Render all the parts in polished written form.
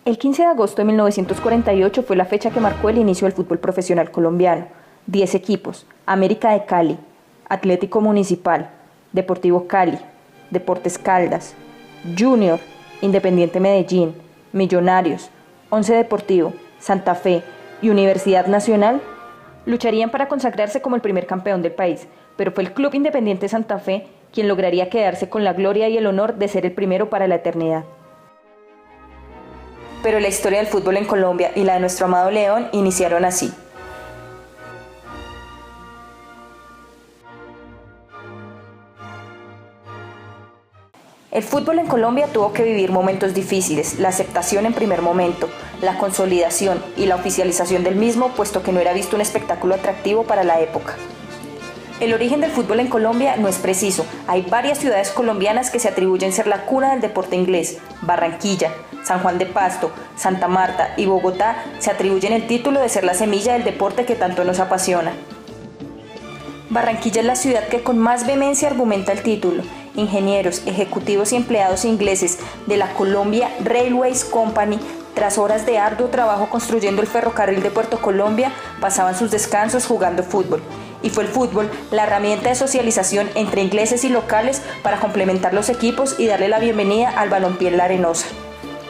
El 15 de agosto de 1948 fue la fecha que marcó el inicio del fútbol profesional colombiano. 10 equipos: América de Cali, Atlético Municipal, Deportivo Cali, Deportes Caldas, Junior, Independiente Medellín, Millonarios, Once Deportivo, Santa Fe y Universidad Nacional lucharían para consagrarse como el primer campeón del país, pero fue el Club Independiente Santa Fe quien lograría quedarse con la gloria y el honor de ser el primero para la eternidad. Pero la historia del fútbol en Colombia y la de nuestro amado León iniciaron así. El fútbol en Colombia tuvo que vivir momentos difíciles, la aceptación en primer momento, la consolidación y la oficialización del mismo, puesto que no era visto un espectáculo atractivo para la época. El origen del fútbol en Colombia no es preciso. Hay varias ciudades colombianas que se atribuyen ser la cuna del deporte inglés. Barranquilla, San Juan de Pasto, Santa Marta y Bogotá se atribuyen el título de ser la semilla del deporte que tanto nos apasiona. Barranquilla es la ciudad que con más vehemencia argumenta el título. Ingenieros, ejecutivos y empleados ingleses de la Columbia Railways Company, tras horas de arduo trabajo construyendo el ferrocarril de Puerto Colombia, pasaban sus descansos jugando fútbol. Y fue el fútbol la herramienta de socialización entre ingleses y locales para complementar los equipos y darle la bienvenida al balompié en la Arenosa.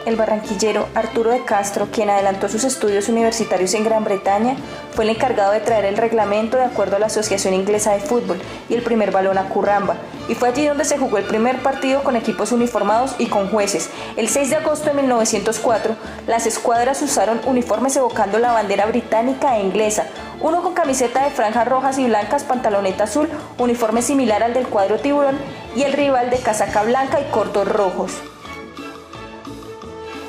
El barranquillero Arturo de Castro, quien adelantó sus estudios universitarios en Gran Bretaña, fue el encargado de traer el reglamento de acuerdo a la Asociación Inglesa de Fútbol y el primer balón a Curramba, y fue allí donde se jugó el primer partido con equipos uniformados y con jueces. El 6 de agosto de 1904, las escuadras usaron uniformes evocando la bandera británica e inglesa, uno con camiseta de franjas rojas y blancas, pantaloneta azul, uniforme similar al del cuadro tiburón, y el rival de casaca blanca y cortos rojos.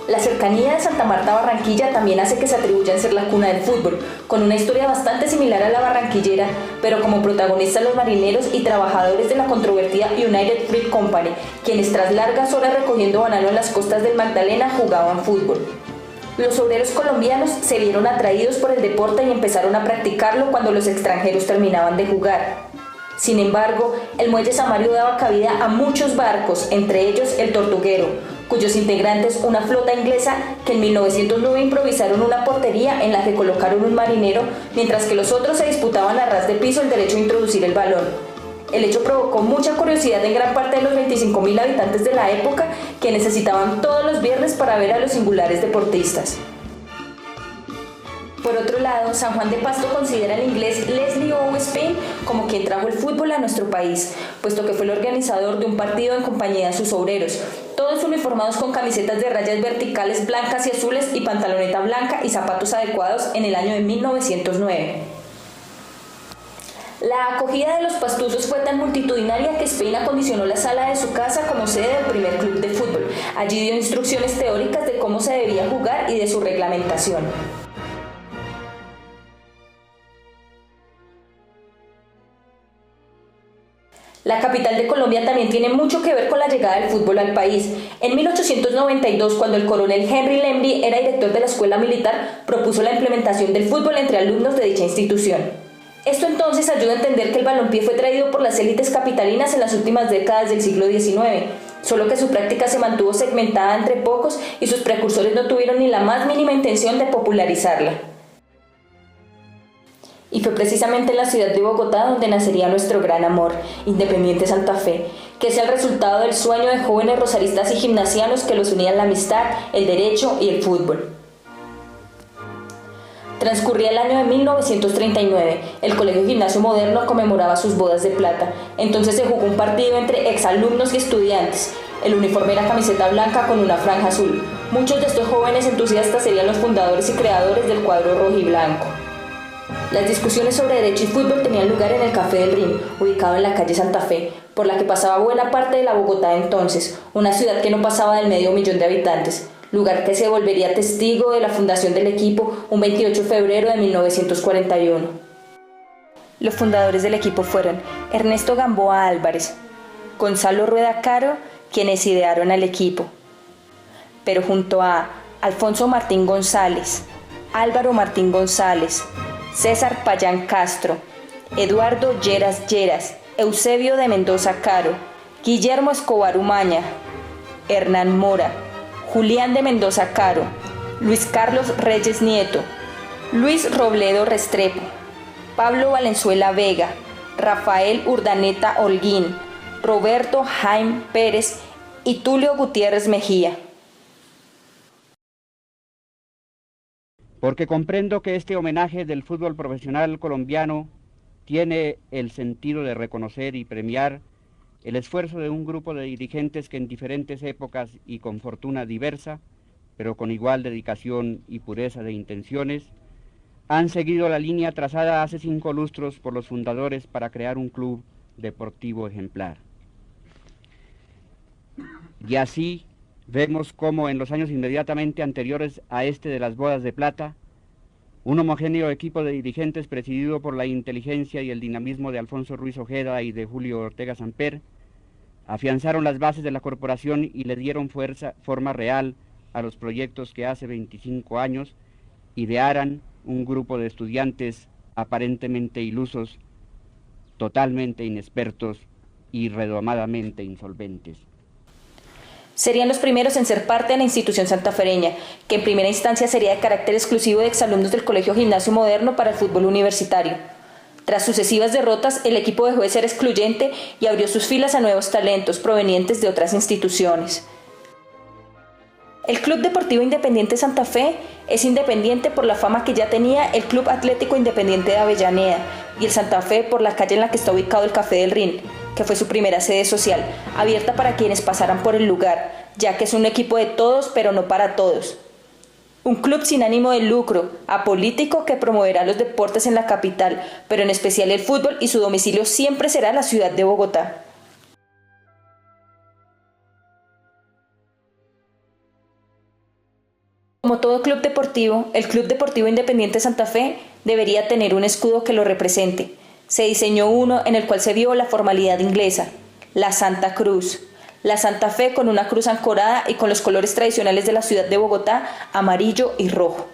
La cercanía de Santa Marta a Barranquilla también hace que se atribuyan ser la cuna del fútbol, con una historia bastante similar a la barranquillera, pero como protagonistas los marineros y trabajadores de la controvertida United Fruit Company, quienes tras largas horas recogiendo banano en las costas del Magdalena jugaban fútbol. Los obreros colombianos se vieron atraídos por el deporte y empezaron a practicarlo cuando los extranjeros terminaban de jugar. Sin embargo, el muelle Samario daba cabida a muchos barcos, entre ellos el Tortuguero, cuyos integrantes una flota inglesa que en 1909 improvisaron una portería en la que colocaron un marinero, mientras que los otros se disputaban a ras de piso el derecho a introducir el balón. El hecho provocó mucha curiosidad en gran parte de los 25.000 habitantes de la época, que necesitaban todos los viernes para ver a los singulares deportistas. Por otro lado, San Juan de Pasto considera al inglés Leslie Owen Spain como quien trajo el fútbol a nuestro país, puesto que fue el organizador de un partido en compañía de sus obreros, todos uniformados con camisetas de rayas verticales blancas y azules y pantaloneta blanca y zapatos adecuados en el año de 1909. La acogida de los pastusos fue tan multitudinaria que Spain acondicionó la sala de su casa como sede del primer club de fútbol. Allí dio instrucciones teóricas de cómo se debía jugar y de su reglamentación. La capital de Colombia también tiene mucho que ver con la llegada del fútbol al país. En 1892, cuando el coronel Henry Lemby era director de la escuela militar, propuso la implementación del fútbol entre alumnos de dicha institución. Esto entonces ayuda a entender que el balompié fue traído por las élites capitalinas en las últimas décadas del siglo XIX, solo que su práctica se mantuvo segmentada entre pocos y sus precursores no tuvieron ni la más mínima intención de popularizarla. Y fue precisamente en la ciudad de Bogotá donde nacería nuestro gran amor, Independiente Santa Fe, que es el resultado del sueño de jóvenes rosaristas y gimnasianos que los unían la amistad, el derecho y el fútbol. Transcurría el año de 1939, el Colegio Gimnasio Moderno conmemoraba sus bodas de plata, entonces se jugó un partido entre exalumnos y estudiantes. El uniforme era camiseta blanca con una franja azul. Muchos de estos jóvenes entusiastas serían los fundadores y creadores del cuadro rojo y blanco. Las discusiones sobre derecho y fútbol tenían lugar en el Café del Rin, ubicado en la calle Santa Fe, por la que pasaba buena parte de la Bogotá de entonces, una ciudad que no pasaba del 500.000 de habitantes, lugar que se volvería testigo de la fundación del equipo un 28 de febrero de 1941. Los fundadores del equipo fueron Ernesto Gamboa Álvarez, Gonzalo Rueda Caro, quienes idearon al equipo, pero junto a Alfonso Martín González, Álvaro Martín González, César Payán Castro, Eduardo Lleras Lleras, Eusebio de Mendoza Caro, Guillermo Escobar Umaña, Hernán Mora, Julián de Mendoza Caro, Luis Carlos Reyes Nieto, Luis Robledo Restrepo, Pablo Valenzuela Vega, Rafael Urdaneta Holguín, Roberto Jaime Pérez y Tulio Gutiérrez Mejía. Porque comprendo que este homenaje del fútbol profesional colombiano tiene el sentido de reconocer y premiar el esfuerzo de un grupo de dirigentes que en diferentes épocas y con fortuna diversa, pero con igual dedicación y pureza de intenciones, han seguido la línea trazada hace 5 lustros por los fundadores para crear un club deportivo ejemplar. Y así vemos cómo en los años inmediatamente anteriores a este de las bodas de plata, un homogéneo equipo de dirigentes presidido por la inteligencia y el dinamismo de Alfonso Ruiz Ojeda y de Julio Ortega Samper, afianzaron las bases de la corporación y le dieron forma real a los proyectos que hace 25 años idearan un grupo de estudiantes aparentemente ilusos, totalmente inexpertos y redomadamente insolventes. Serían los primeros en ser parte de la institución santafereña, que en primera instancia sería de carácter exclusivo de exalumnos del Colegio Gimnasio Moderno para el fútbol universitario. Tras sucesivas derrotas, el equipo dejó de ser excluyente y abrió sus filas a nuevos talentos provenientes de otras instituciones. El Club Deportivo Independiente Santa Fe es independiente por la fama que ya tenía el Club Atlético Independiente de Avellaneda y el Santa Fe por la calle en la que está ubicado el Café del Rin, que fue su primera sede social, abierta para quienes pasaran por el lugar, ya que es un equipo de todos pero no para todos. Un club sin ánimo de lucro, apolítico, que promoverá los deportes en la capital, pero en especial el fútbol, y su domicilio siempre será la ciudad de Bogotá. Como todo club deportivo, el Club Deportivo Independiente Santa Fe debería tener un escudo que lo represente. Se diseñó uno en el cual se vio la formalidad inglesa, la Santa Cruz. La Santa Fe con una cruz ancorada y con los colores tradicionales de la ciudad de Bogotá, amarillo y rojo.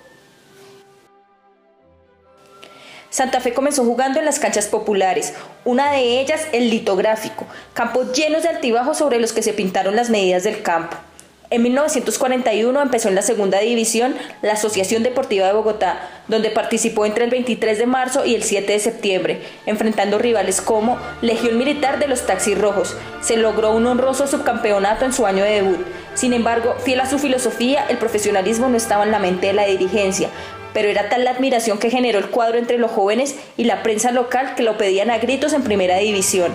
Santa Fe comenzó jugando en las canchas populares, una de ellas el litográfico, campos llenos de altibajos sobre los que se pintaron las medidas del campo. En 1941 empezó en la segunda división la Asociación Deportiva de Bogotá, donde participó entre el 23 de marzo y el 7 de septiembre, enfrentando rivales como Legión Militar de los Taxis Rojos. Se logró un honroso subcampeonato en su año de debut. Sin embargo, fiel a su filosofía, el profesionalismo no estaba en la mente de la dirigencia, pero era tal la admiración que generó el cuadro entre los jóvenes y la prensa local que lo pedían a gritos en primera división.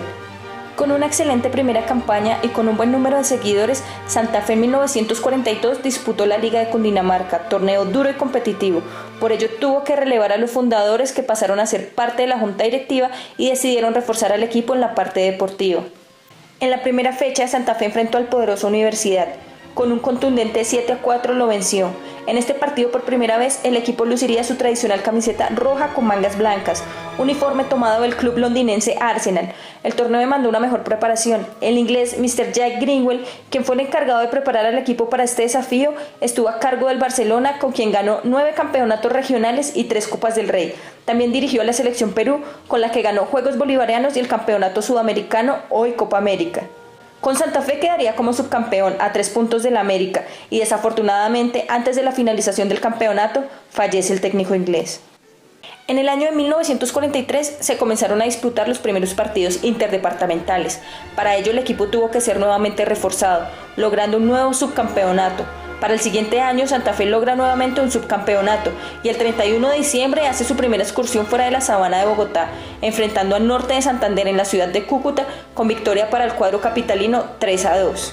Con una excelente primera campaña y con un buen número de seguidores, Santa Fe en 1942 disputó la Liga de Cundinamarca, torneo duro y competitivo. Por ello tuvo que relevar a los fundadores, que pasaron a ser parte de la junta directiva y decidieron reforzar al equipo en la parte deportiva. En la primera fecha, Santa Fe enfrentó al poderoso Universidad. Con un contundente 7-4 lo venció. En este partido por primera vez el equipo luciría su tradicional camiseta roja con mangas blancas, uniforme tomado del club londinense Arsenal. El torneo demandó una mejor preparación. El inglés Mr. Jack Greenwell, quien fue el encargado de preparar al equipo para este desafío, estuvo a cargo del Barcelona, con quien ganó 9 campeonatos regionales y 3 Copas del Rey. También dirigió a la selección Perú, con la que ganó Juegos Bolivarianos y el Campeonato Sudamericano, hoy Copa América. Con Santa Fe quedaría como subcampeón a 3 puntos del América y desafortunadamente antes de la finalización del campeonato fallece el técnico inglés. En el año de 1943 se comenzaron a disputar los primeros partidos interdepartamentales. Para ello el equipo tuvo que ser nuevamente reforzado, logrando un nuevo subcampeonato. Para el siguiente año Santa Fe logra nuevamente un subcampeonato y el 31 de diciembre hace su primera excursión fuera de la sabana de Bogotá, enfrentando al Norte de Santander en la ciudad de Cúcuta, con victoria para el cuadro capitalino 3-2.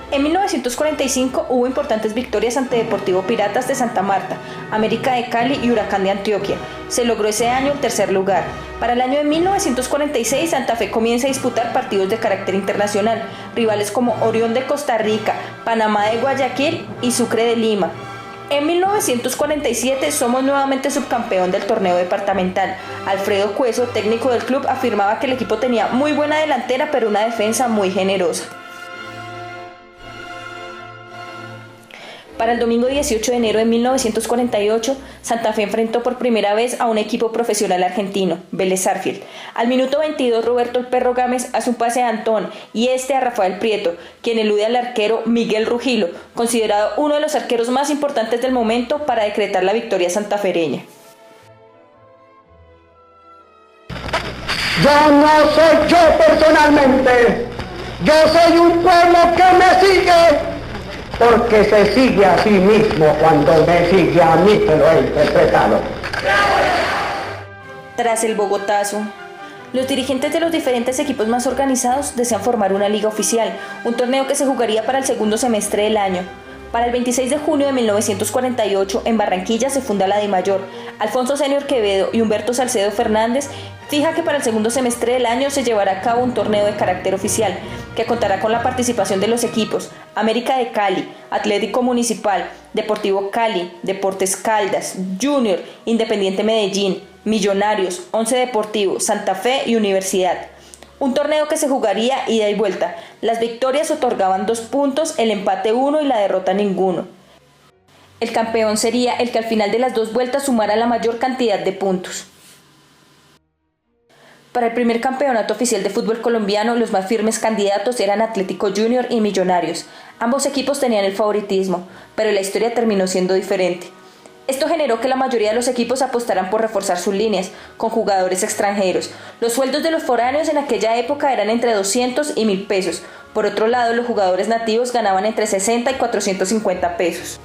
En 1945 hubo importantes victorias ante Deportivo Piratas de Santa Marta, América de Cali y Huracán de Antioquia. Se logró ese año el tercer lugar. Para el año de 1946 Santa Fe comienza a disputar partidos de carácter internacional, rivales como Orión de Costa Rica, Panamá de Guayaquil y Sucre de Lima. En 1947 somos nuevamente subcampeón del torneo departamental. Alfredo Cueso, técnico del club, afirmaba que el equipo tenía muy buena delantera pero una defensa muy generosa. Para el domingo 18 de enero de 1948, Santa Fe enfrentó por primera vez a un equipo profesional argentino, Vélez Sarsfield. Al minuto 22, Roberto "el Perro" Gámez hace un pase a Antón y a Rafael Prieto, quien elude al arquero Miguel Rugilo, considerado uno de los arqueros más importantes del momento para decretar la victoria santafereña. Yo no soy yo personalmente, yo soy un pueblo que me sigue, porque se sigue a sí mismo cuando me sigue a mí, que lo he interpretado. Tras el Bogotazo, los dirigentes de los diferentes equipos más organizados desean formar una liga oficial, un torneo que se jugaría para el segundo semestre del año. Para el 26 de junio de 1948, en Barranquilla se funda la DIMAYOR. Alfonso Senior Quevedo y Humberto Salcedo Fernández fija que para el segundo semestre del año se llevará a cabo un torneo de carácter oficial, que contará con la participación de los equipos América de Cali, Atlético Municipal, Deportivo Cali, Deportes Caldas, Junior, Independiente Medellín, Millonarios, Once Deportivo, Santa Fe y Universidad. Un torneo que se jugaría ida y vuelta. Las victorias otorgaban 2 puntos, el empate 1 y la derrota ninguno. El campeón sería el que al final de las 2 vueltas sumara la mayor cantidad de puntos. Para el primer campeonato oficial de fútbol colombiano, los más firmes candidatos eran Atlético Junior y Millonarios. Ambos equipos tenían el favoritismo, pero la historia terminó siendo diferente. Esto generó que la mayoría de los equipos apostaran por reforzar sus líneas, con jugadores extranjeros. Los sueldos de los foráneos en aquella época eran entre 200 y 1.000 pesos. Por otro lado, los jugadores nativos ganaban entre 60 y 450 pesos.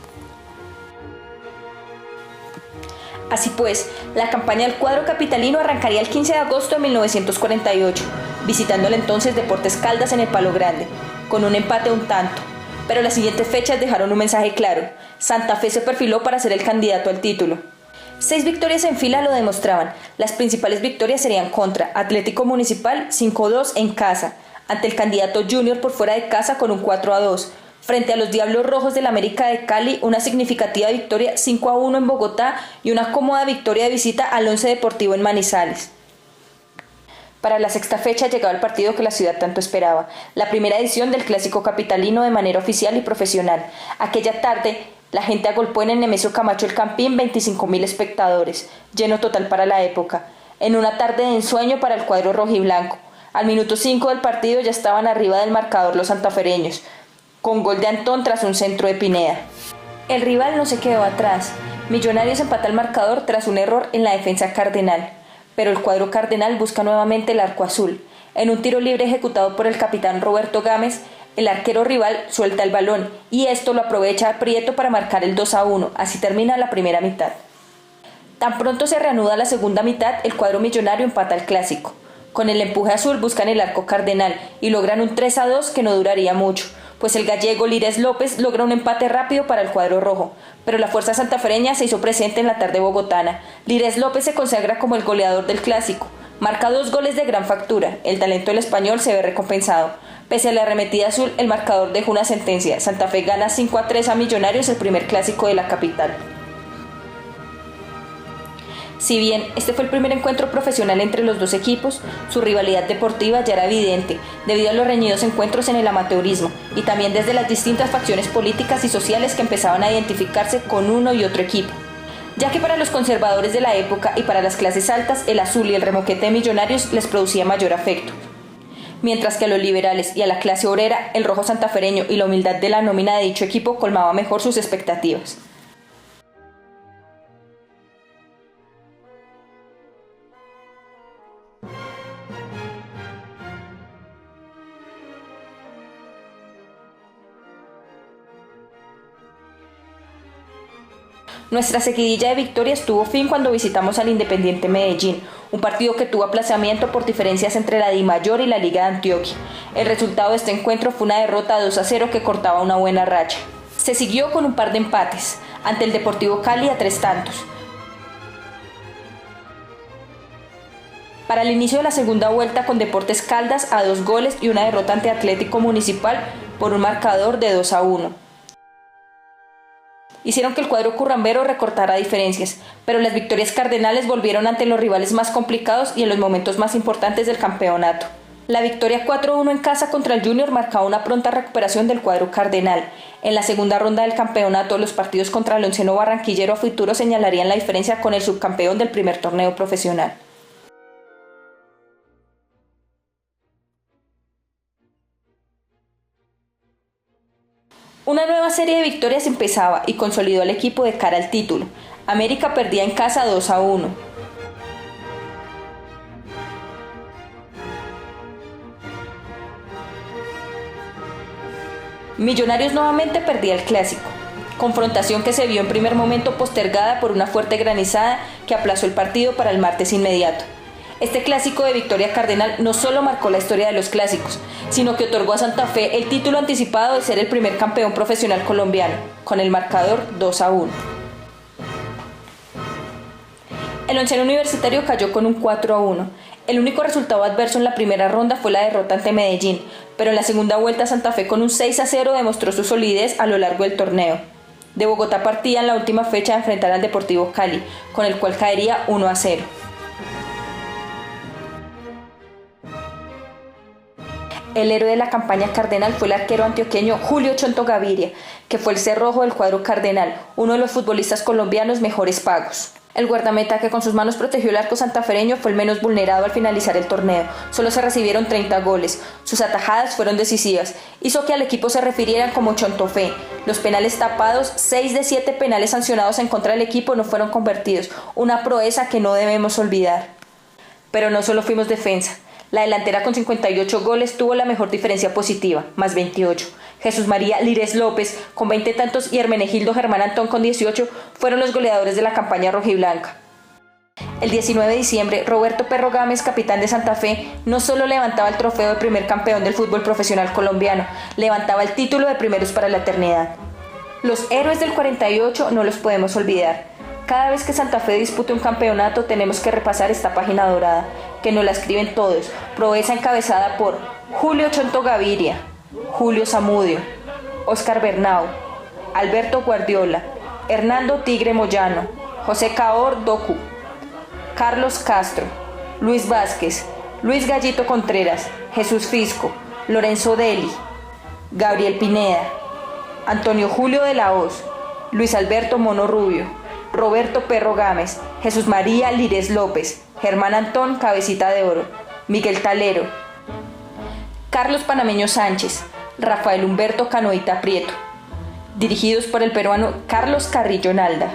Así pues, la campaña del cuadro capitalino arrancaría el 15 de agosto de 1948, visitando el entonces Deportes Caldas en el Palo Grande, con un empate a un tanto. Pero las siguientes fechas dejaron un mensaje claro: Santa Fe se perfiló para ser el candidato al título. 6 victorias en fila lo demostraban. Las principales victorias serían contra Atlético Municipal 5-2 en casa, ante el candidato Junior por fuera de casa con un 4-2, frente a los Diablos Rojos del América de Cali, una significativa victoria 5-1 en Bogotá y una cómoda victoria de visita al Once Deportivo en Manizales. Para la sexta fecha llegaba el partido que la ciudad tanto esperaba, la primera edición del Clásico Capitalino de manera oficial y profesional. Aquella tarde, la gente agolpó en el Nemesio Camacho El Campín 25.000 espectadores, lleno total para la época, en una tarde de ensueño para el cuadro rojiblanco. Al minuto 5 del partido ya estaban arriba del marcador los santafereños, con gol de Antón tras un centro de Pineda. El rival no se quedó atrás. Millonarios empata el marcador tras un error en la defensa cardenal, pero el cuadro cardenal busca nuevamente el arco azul. En un tiro libre ejecutado por el capitán Roberto Gámez, el arquero rival suelta el balón y esto lo aprovecha Prieto para marcar el 2-1. Así termina la primera mitad. Tan pronto se reanuda la segunda mitad, el cuadro millonario empata el clásico. Con el empuje azul buscan el arco cardenal y logran un 3-2 que no duraría mucho, pues el gallego Lires López logra un empate rápido para el cuadro rojo, pero la fuerza santafereña se hizo presente en la tarde bogotana. Lires López se consagra como el goleador del clásico, marca 2 goles de gran factura, el talento del español se ve recompensado. Pese a la arremetida azul, el marcador dejó una sentencia: Santa Fe gana 5-3 a Millonarios, el primer clásico de la capital. Si bien este fue el primer encuentro profesional entre los dos equipos, su rivalidad deportiva ya era evidente, debido a los reñidos encuentros en el amateurismo, y también desde las distintas facciones políticas y sociales que empezaban a identificarse con uno y otro equipo. Ya que para los conservadores de la época y para las clases altas, el azul y el remoquete de Millonarios les producía mayor afecto. Mientras que a los liberales y a la clase obrera, el rojo santafereño y la humildad de la nómina de dicho equipo colmaba mejor sus expectativas. Nuestra seguidilla de victorias tuvo fin cuando visitamos al Independiente Medellín, un partido que tuvo aplazamiento por diferencias entre la DIMAYOR y la Liga de Antioquia. El resultado de este encuentro fue una derrota 2-0 que cortaba una buena racha. Se siguió con un par de empates, ante el Deportivo Cali a 3 tantos. Para el inicio de la segunda vuelta, con Deportes Caldas a 2 goles y una derrota ante Atlético Municipal por un marcador de 2-1. Hicieron que el cuadro currambero recortara diferencias, pero las victorias cardenales volvieron ante los rivales más complicados y en los momentos más importantes del campeonato. La victoria 4-1 en casa contra el Junior marcaba una pronta recuperación del cuadro cardenal. En la segunda ronda del campeonato, los partidos contra el onceno barranquillero a futuro señalarían la diferencia con el subcampeón del primer torneo profesional. Una nueva serie de victorias empezaba y consolidó al equipo de cara al título. América perdía en casa 2-1. Millonarios nuevamente perdía el clásico, confrontación que se vio en primer momento postergada por una fuerte granizada que aplazó el partido para el martes inmediato. Este clásico de victoria cardenal no solo marcó la historia de los clásicos, sino que otorgó a Santa Fe el título anticipado de ser el primer campeón profesional colombiano, con el marcador 2-1. El onceno universitario cayó con un 4-1. El único resultado adverso en la primera ronda fue la derrota ante Medellín, pero en la segunda vuelta Santa Fe con un 6-0 demostró su solidez a lo largo del torneo. De Bogotá partía en la última fecha a enfrentar al Deportivo Cali, con el cual caería 1-0. El héroe de la campaña cardenal fue el arquero antioqueño Julio Chonto Gaviria, que fue el cerrojo del cuadro cardenal, uno de los futbolistas colombianos mejores pagos. El guardameta, que con sus manos protegió el arco santafereño, fue el menos vulnerado al finalizar el torneo. Solo se recibieron 30 goles. Sus atajadas fueron decisivas. Hizo que al equipo se refirieran como Chontofé. Los penales tapados, 6 de 7 penales sancionados en contra del equipo no fueron convertidos. Una proeza que no debemos olvidar. Pero no solo fuimos defensa. La delantera con 58 goles tuvo la mejor diferencia positiva, más 28. Jesús María Lírez López, con 20 tantos, y Hermenegildo Germán Antón, con 18, fueron los goleadores de la campaña rojiblanca. El 19 de diciembre, Roberto Perro Gámez, capitán de Santa Fe, no solo levantaba el trofeo de primer campeón del fútbol profesional colombiano, levantaba el título de primeros para la eternidad. Los héroes del 48 no los podemos olvidar. Cada vez que Santa Fe dispute un campeonato tenemos que repasar esta página dorada, que nos la escriben todos, proeza encabezada por Julio Chonto Gaviria, Julio Zamudio, Óscar Bernau, Alberto Guardiola, Hernando Tigre Moyano, José Caor Doku, Carlos Castro, Luis Vázquez, Luis Gallito Contreras, Jesús Fisco, Lorenzo Deli, Gabriel Pineda, Antonio Julio de la Hoz, Luis Alberto Mono Rubio, Roberto Perro Gámez, Jesús María Lírez López, Germán Antón Cabecita de Oro, Miguel Talero, Carlos Panameño Sánchez, Rafael Humberto Canoita Prieto, dirigidos por el peruano Carlos Carrillo Nalda.